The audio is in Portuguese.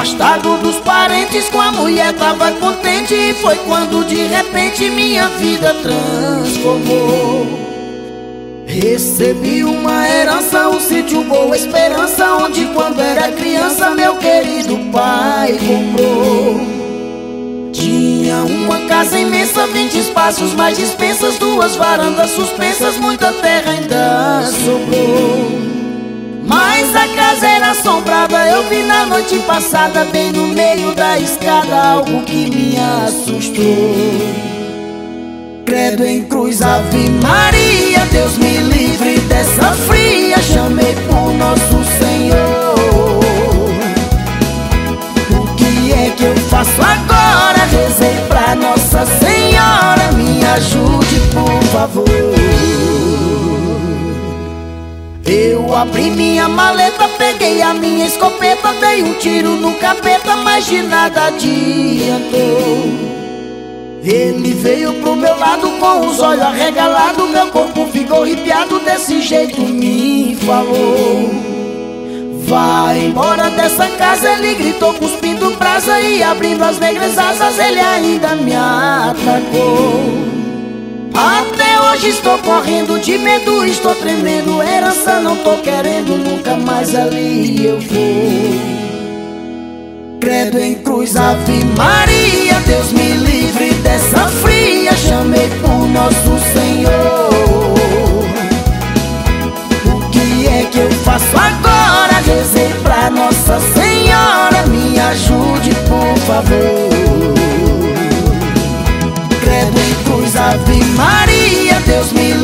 afastado dos parentes, com a mulher tava contente. E foi quando de repente minha vida transformou. Recebi uma herança, um sítio Boa Esperança, onde quando era criança meu querido pai comprou. Tinha uma casa imensa, 20 espaços mais dispensas, 2 varandas suspensas, muita terra ainda sobrou. Mas a casa era assombrada, eu vi na noite passada, bem no meio da escada, algo que me assustou. Credo em cruz, Ave Maria, Deus me livre dessa fria. Chamei por nosso Senhor. O que é que eu faço agora? Rezei pra Nossa Senhora, me ajude por favor. Eu abri minha maleta, peguei a minha escopeta, dei um tiro no capeta, mas de nada adiantou. Ele veio pro meu lado com os olhos arregalados, meu corpo ficou arrepiado, desse jeito me falou: vai embora dessa casa. Ele gritou cuspindo brasa e abrindo as negras asas, ele ainda me atacou. Até hoje estou correndo de medo, estou tremendo, herança não tô querendo, nunca mais ali eu vou. Credo em cruz, Ave Maria, Deus me livre dessa fria. Chamei por nosso Senhor. O que é que eu faço agora? Rezei pra Nossa Senhora, me ajude por favor. Credo em cruz, Ave Maria, Deus me livre